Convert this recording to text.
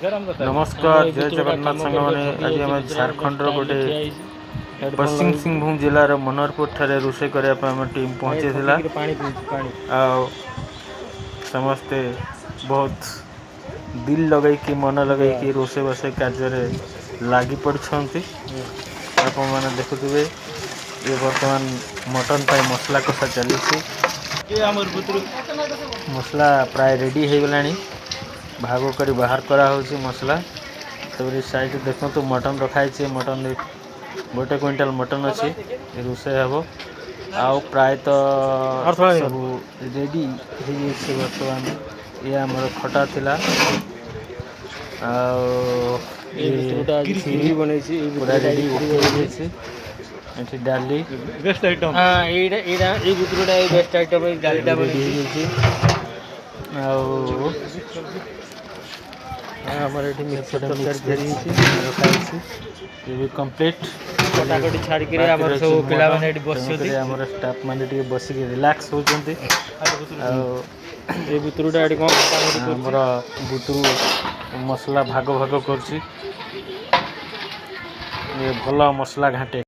नमस्कार जय जगन्नाथ सांग मैंने आज आम झारखंड गोटे पश्चिम सिंहभूम जिलार मनोहरपुर ठारे रोषे करने टीम पहुँची समस्ते बहुत दिल लगे कि मन लगे कि रोषे बसे कार्य लगी पड़ते आप देखुए ये बर्तमान मटन पाई मसला कषा चली मसला प्राय रेडी हो गला भाग कर बाहर करा होची मसला तबरी साइड देखो तो मटन रखाई मटन गोटे क्विंटाल मटन अच्छी रोषे हे आउ प्राय तो सब रेडी बर्तमान ये आमर खटा थिला पूरा रेडी ये डाली बेस्ट आइटम हां एडा ए बुतरुडा ए बेस्ट आइटम ए डालीटा रेडी आउ हमारे ये मिक्सर तरकारी ये भी कंप्लीट कटाकटी छाड़ के हमर सब पिला माने बसछथि हमर स्टाफ माने टिके बसी के रिलैक्स होचंती आ ए बुतरुडा एडी कोन हमर बुतरु मसला भाग भाग करछि ये भला मसला घाटे।